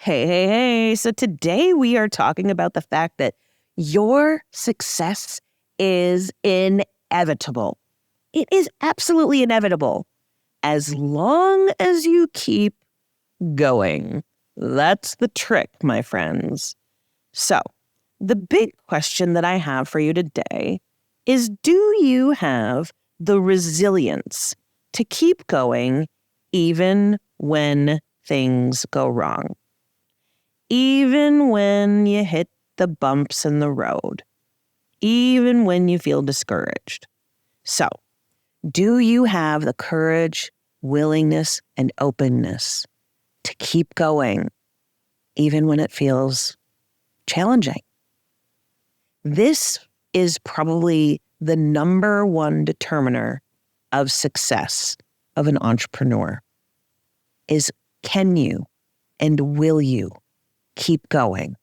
Hey, hey, hey. So today we are talking about the fact that your success is inevitable. It is absolutely inevitable as long as you keep going. That's the trick, my friends. So, the big question that I have for you today is, do you have the resilience to keep going even when things go wrong? Even when you hit the bumps in the road, even when you feel discouraged. So, do you have the courage, willingness, and openness to keep going, even when it feels challenging? This is probably the number one determiner of success of an entrepreneur is, can you and will you keep going?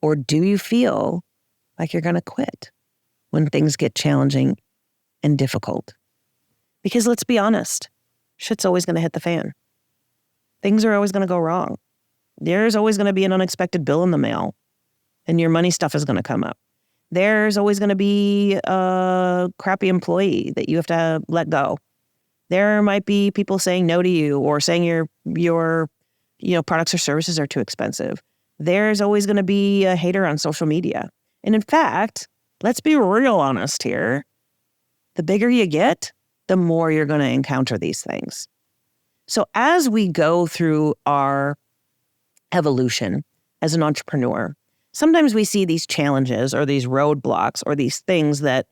Or do you feel like you're going to quit when things get challenging and difficult? Because let's be honest, shit's always going to hit the fan. Things are always going to go wrong. There's always going to be an unexpected bill in the mail, and your money stuff is going to come up. There's always going to be a crappy employee that you have to let go. There might be people saying no to you or saying your products or services are too expensive. There's always going to be a hater on social media. And in fact, let's be real honest here. The bigger you get, the more you're going to encounter these things. So as we go through our evolution as an entrepreneur, sometimes we see these challenges or these roadblocks or these things that,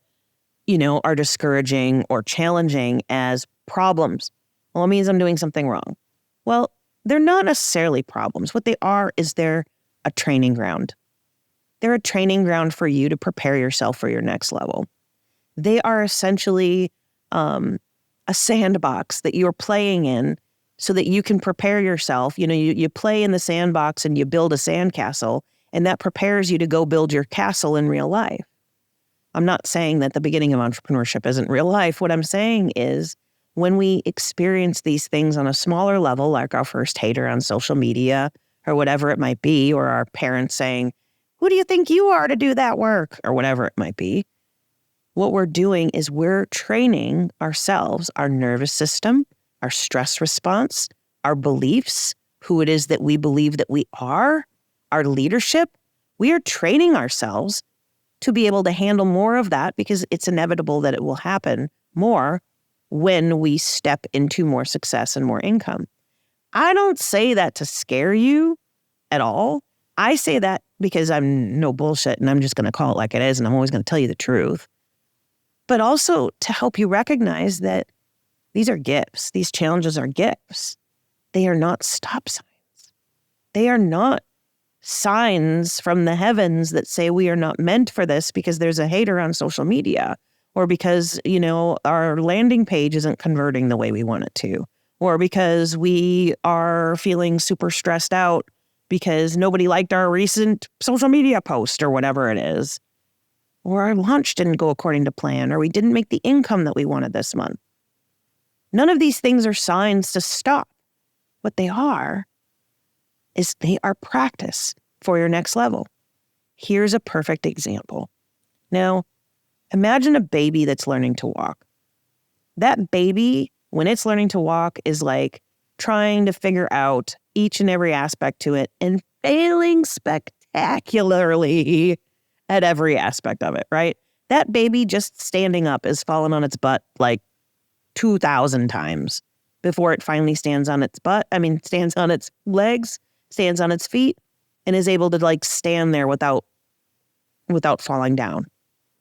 are discouraging or challenging as problems. Well, it means I'm doing something wrong. Well, they're not necessarily problems. What they are is they're a training ground. They're a training ground for you to prepare yourself for your next level. They are essentially a sandbox that you're playing in so that you can prepare yourself. You play in the sandbox and you build a sandcastle, and that prepares you to go build your castle in real life. I'm not saying that the beginning of entrepreneurship isn't real life. What I'm saying is when we experience these things on a smaller level, like our first hater on social media or whatever it might be, or our parents saying, who do you think you are to do that work, or whatever it might be, what we're doing is we're training ourselves, our nervous system, our stress response, our beliefs, who it is that we believe that we are, our leadership. We are training ourselves to be able to handle more of that because it's inevitable that it will happen more when we step into more success and more income. I don't say that to scare you at all. I say that because I'm no bullshit and I'm just going to call it like it is and I'm always going to tell you the truth. But also to help you recognize that these are gifts. These challenges are gifts. They are not stop signs. They are not signs from the heavens that say we are not meant for this because there's a hater on social media, or because, our landing page isn't converting the way we want it to, or because we are feeling super stressed out because nobody liked our recent social media post or whatever it is, or our launch didn't go according to plan, or we didn't make the income that we wanted this month. None of these things are signs to stop. What they are is they are practice for your next level. Here's a perfect example. Now, imagine a baby that's learning to walk. That baby, when it's learning to walk, is like trying to figure out each and every aspect to it and failing spectacularly at every aspect of it, right? That baby just standing up is fallen on its butt like 2,000 times before it finally stands on its legs, stands on its feet, and is able to stand there without falling down.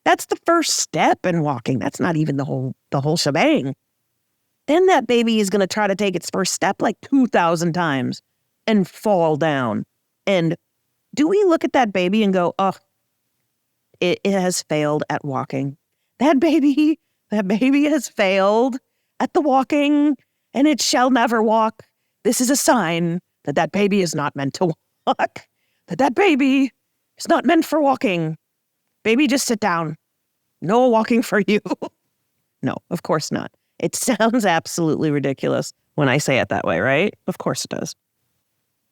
That's the first step in walking. That's not even the whole shebang. Then that baby is going to try to take its first step 2,000 times and fall down. And do we look at that baby and go, oh, it has failed at walking. That baby has failed at the walking, and it shall never walk. This is a sign that baby is not meant to walk, that baby is not meant for walking. Baby, just sit down. No walking for you. No, of course not. It sounds absolutely ridiculous when I say it that way, right? Of course it does.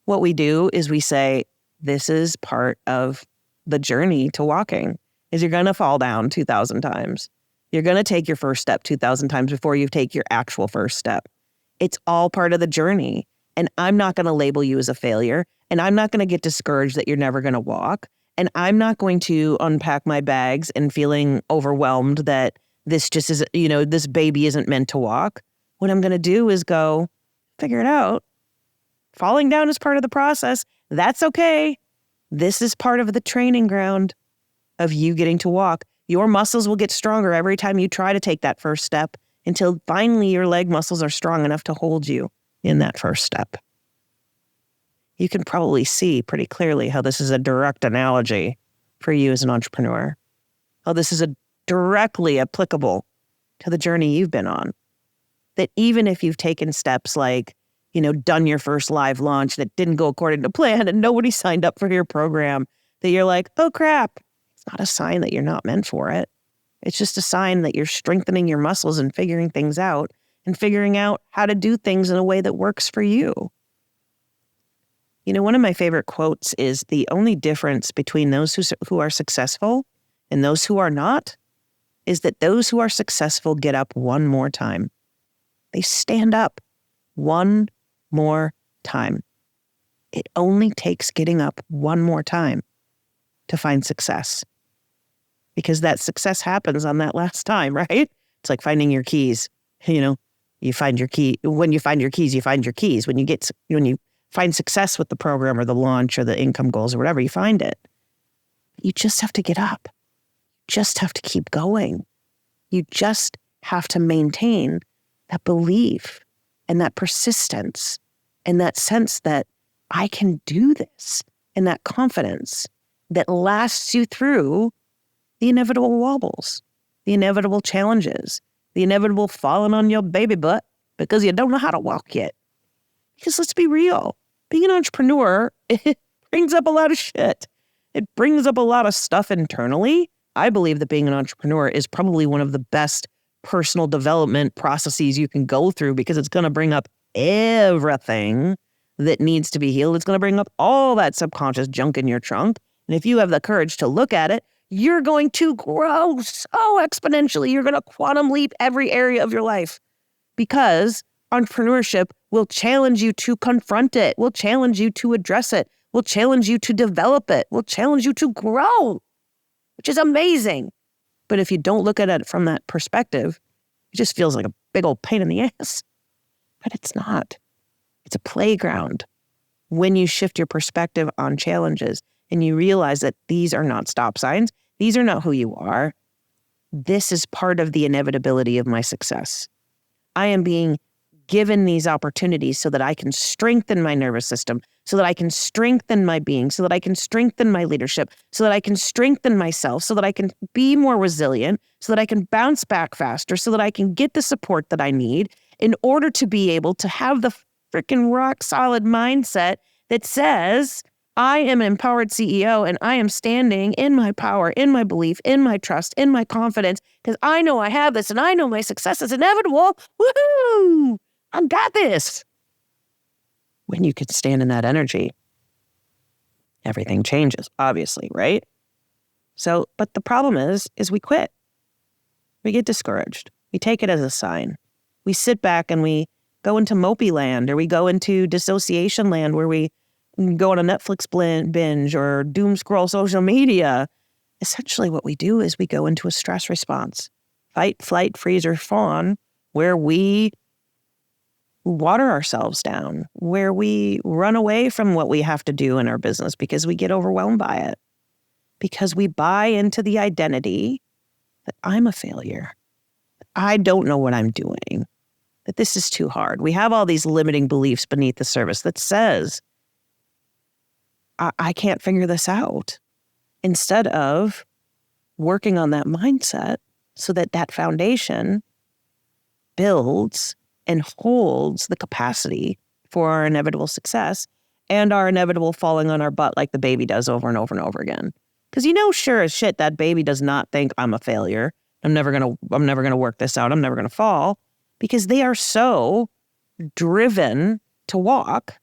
what we do is we say, this is part of the journey to walking, is you're going to fall down 2,000 times. You're going to take your first step 2,000 times before you take your actual first step. It's all part of the journey. And I'm not going to label you as a failure. And I'm not going to get discouraged that you're never going to walk. And I'm not going to unpack my bags and feeling overwhelmed that this just is, this baby isn't meant to walk. What I'm going to do is go figure it out. Falling down is part of the process. That's okay. This is part of the training ground of you getting to walk. Your muscles will get stronger every time you try to take that first step until finally your leg muscles are strong enough to hold you in that first step. You can probably see pretty clearly how this is a direct analogy for you as an entrepreneur. How this is directly applicable to the journey you've been on. That even if you've taken steps like, done your first live launch and it didn't go according to plan and nobody signed up for your program, that you're like, oh crap. It's not a sign that you're not meant for it. It's just a sign that you're strengthening your muscles and figuring things out and figuring out how to do things in a way that works for you. One of my favorite quotes is the only difference between those who are successful and those who are not is that those who are successful get up one more time. They stand up one more time. It only takes getting up one more time to find success. Because that success happens on that last time, right? It's like finding your keys. You find your key. When you find your keys, you find your keys. When you find success with the program or the launch or the income goals or whatever, you find it. You just have to get up. You just have to keep going. You just have to maintain that belief and that persistence and that sense that I can do this and that confidence that lasts you through the inevitable wobbles, the inevitable challenges, the inevitable falling on your baby butt because you don't know how to walk yet. Because let's be real, being an entrepreneur, it brings up a lot of shit. It brings up a lot of stuff internally. I believe that being an entrepreneur is probably one of the best personal development processes you can go through because it's going to bring up everything that needs to be healed. It's going to bring up all that subconscious junk in your trunk. And if you have the courage to look at it, you're going to grow so exponentially. You're going to quantum leap every area of your life because entrepreneurship will challenge you to confront it, will challenge you to address it, will challenge you to develop it, will challenge you to grow, which is amazing. But if you don't look at it from that perspective, it just feels like a big old pain in the ass. But it's not. It's a playground. When you shift your perspective on challenges and you realize that these are not stop signs, these are not who you are, this is part of the inevitability of my success. I am being given these opportunities so that I can strengthen my nervous system, so that I can strengthen my being, so that I can strengthen my leadership, so that I can strengthen myself, so that I can be more resilient, so that I can bounce back faster, so that I can get the support that I need in order to be able to have the freaking rock solid mindset that says, I am an empowered CEO and I am standing in my power, in my belief, in my trust, in my confidence, because I know I have this and I know my success is inevitable. Woohoo! I got this. When you can stand in that energy, everything changes, obviously, right? So, but the problem is we quit. We get discouraged. We take it as a sign. We sit back and we go into mopey land, or we go into dissociation land where we go on a Netflix binge or doom scroll social media. Essentially what we do is we go into a stress response, fight, flight, freeze, or fawn, where we water ourselves down, where we run away from what we have to do in our business because we get overwhelmed by it, because we buy into the identity that I'm a failure, that I don't know what I'm doing, that this is too hard. We have all these limiting beliefs beneath the surface that says, I can't figure this out, instead of working on that mindset so that that foundation builds and holds the capacity for our inevitable success and our inevitable falling on our butt like the baby does over and over and over again. Because sure as shit, that baby does not think I'm a failure. I'm never gonna work this out. I'm never gonna fall, because they are so driven to walk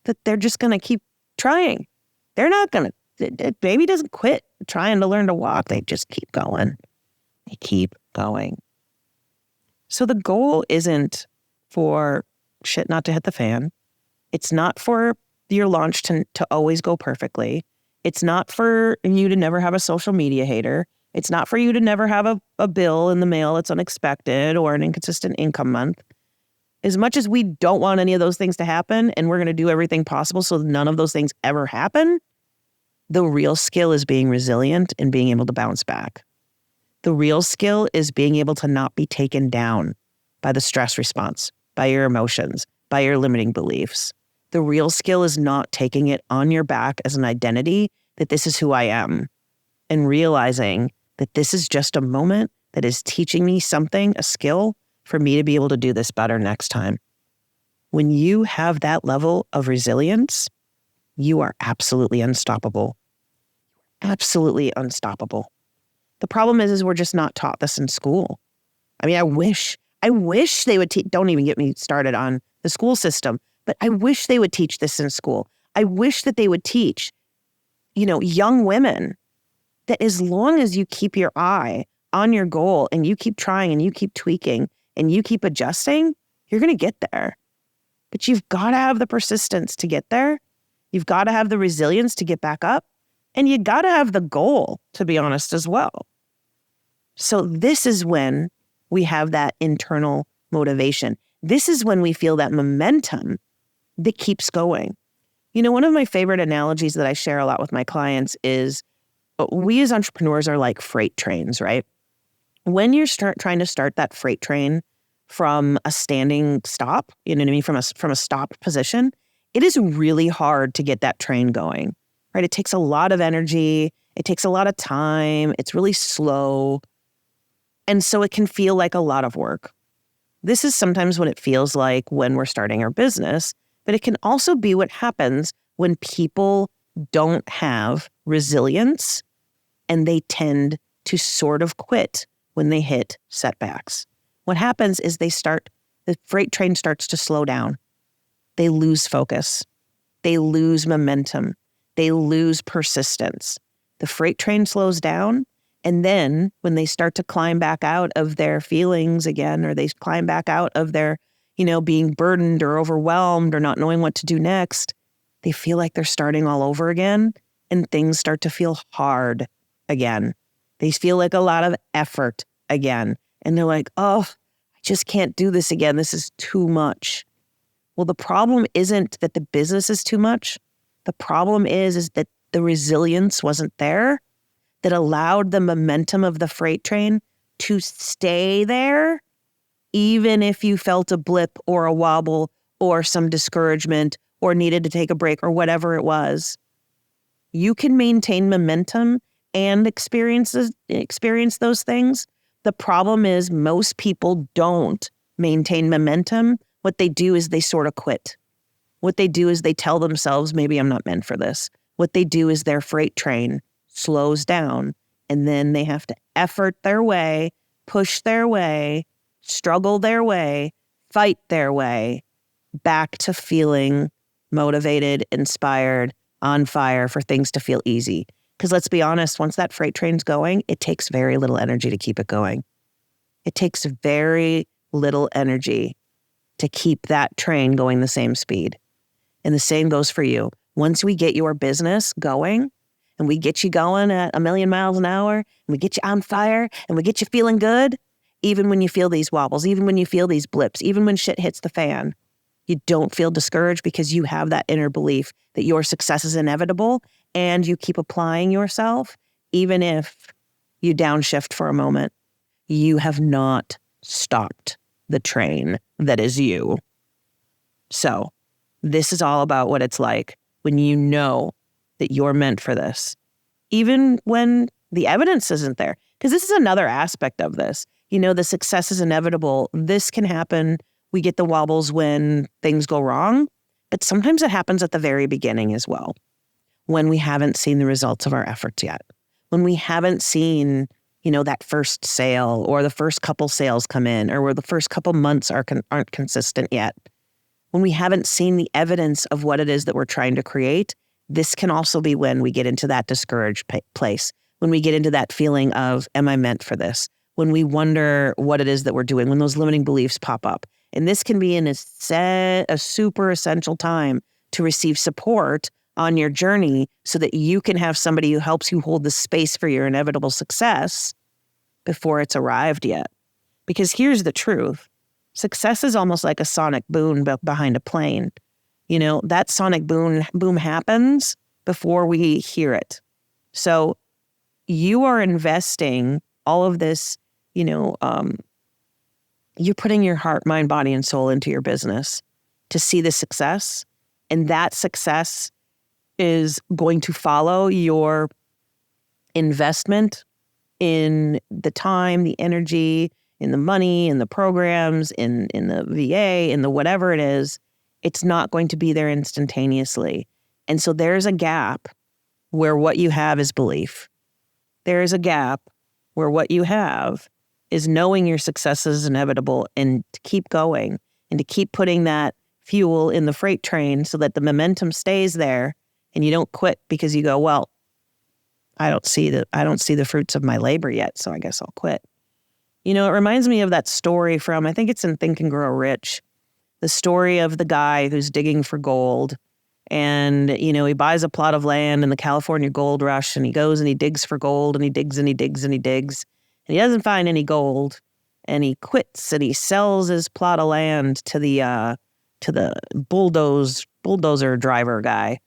that they're just going to keep trying. They're not going to, baby doesn't quit trying to learn to walk. They just keep going. They keep going. So the goal isn't for shit not to hit the fan. It's not for your launch to always go perfectly. It's not for you to never have a social media hater. It's not for you to never have a bill in the mail that's unexpected or an inconsistent income month. As much as we don't want any of those things to happen, and we're going to do everything possible so none of those things ever happen, the real skill is being resilient and being able to bounce back. The real skill is being able to not be taken down by the stress response, by your emotions, by your limiting beliefs. The real skill is not taking it on your back as an identity that this is who I am, and realizing that this is just a moment that is teaching me something, a skill, for me to be able to do this better next time. When you have that level of resilience, you are absolutely unstoppable. Absolutely unstoppable. The problem is we're just not taught this in school. I mean, I wish they would don't even get me started on the school system, but I wish they would teach this in school. I wish that they would teach, young women that as long as you keep your eye on your goal and you keep trying and you keep tweaking and you keep adjusting, you're going to get there. But you've got to have the persistence to get there. You've got to have the resilience to get back up. And you got to have the goal, to be honest, as well. So this is when we have that internal motivation. This is when we feel that momentum that keeps going. One of my favorite analogies that I share a lot with my clients is we as entrepreneurs are like freight trains, right? When you're trying to start that freight train from a standing stop, from a stop position, it is really hard to get that train going, right? It takes a lot of energy. It takes a lot of time. It's really slow. And so it can feel like a lot of work. This is sometimes what it feels like when we're starting our business, but it can also be what happens when people don't have resilience and they tend to sort of quit when they hit setbacks. What happens is the freight train starts to slow down. They lose focus. They lose momentum. They lose persistence. The freight train slows down. And then when they start to climb back out of their feelings again, or they climb back out of their, being burdened or overwhelmed or not knowing what to do next, they feel like they're starting all over again and things start to feel hard again. They feel like a lot of effort again. And they're like, oh, I just can't do this again. This is too much. Well, the problem isn't that the business is too much. The problem is that the resilience wasn't there that allowed the momentum of the freight train to stay there, even if you felt a blip or a wobble or some discouragement or needed to take a break or whatever it was. You can maintain momentum and experience those things. The problem is most people don't maintain momentum. What they do is they sort of quit. What they do is they tell themselves, maybe I'm not meant for this. What they do is their freight train slows down, and then they have to effort their way, push their way, struggle their way, fight their way back to feeling motivated, inspired, on fire for things to feel easy. Because let's be honest, once that freight train's going, it takes very little energy to keep it going. It takes very little energy to keep that train going the same speed. And the same goes for you. Once we get your business going, and we get you going at 1,000,000 miles an hour, and we get you on fire, and we get you feeling good, even when you feel these wobbles, even when you feel these blips, even when shit hits the fan, you don't feel discouraged because you have that inner belief that your success is inevitable, and you keep applying yourself, even if you downshift for a moment. You have not stopped the train that is you. So this is all about what it's like when you know that you're meant for this, even when the evidence isn't there. Because this is another aspect of this. The success is inevitable. This can happen. We get the wobbles when things go wrong, but sometimes it happens at the very beginning as well, when we haven't seen the results of our efforts yet, when we haven't seen, that first sale or the first couple sales come in, or where the first couple months aren't consistent yet. when we haven't seen the evidence of what it is that we're trying to create, this can also be when we get into that discouraged place, when we get into that feeling of, am I meant for this? When we wonder what it is that we're doing, when those limiting beliefs pop up. And this can be a super essential time to receive support on your journey so that you can have somebody who helps you hold the space for your inevitable success before it's arrived yet. Because here's the truth. Success is almost like a sonic boom behind a plane. You know, that sonic boom happens before we hear it. So you are investing all of this, you're putting your heart, mind, body, and soul into your business to see the success. And that success is going to follow your investment in the time, the energy, in the money, in the programs, in the VA, in the whatever it is. It's not going to be there instantaneously. And so there's a gap where what you have is belief. There is a gap where what you have is knowing your success is inevitable and to keep going and to keep putting that fuel in the freight train so that the momentum stays there and you don't quit because you go, well, I don't see the fruits of my labor yet, so I guess I'll quit. It reminds me of that story from, I think it's in Think and Grow Rich, the story of the guy who's digging for gold. And, he buys a plot of land in the California gold rush and he goes and he digs for gold and he digs and he digs and he digs. And he doesn't find any gold and he quits and he sells his plot of land to the bulldozer driver guy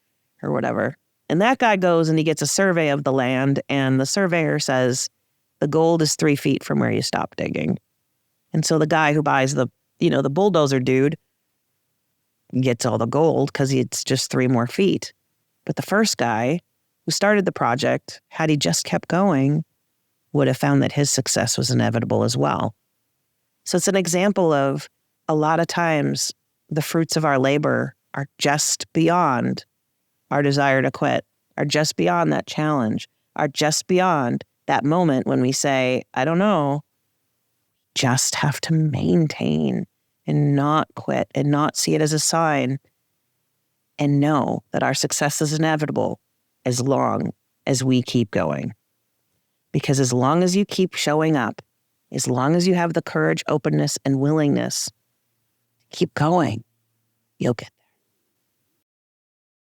or whatever. And that guy goes and he gets a survey of the land and the surveyor says, the gold is 3 feet from where you stop digging. And so the guy who buys the bulldozer dude gets all the gold because it's just 3 more feet. But the first guy who started the project, had he just kept going, would have found that his success was inevitable as well. So it's an example of a lot of times the fruits of our labor are just beyond our desire to quit, are just beyond that challenge, are just beyond that moment when we say, I don't know, just have to maintain and not quit and not see it as a sign and know that our success is inevitable as long as we keep going. Because as long as you keep showing up, as long as you have the courage, openness, and willingness to keep going, you'll get there.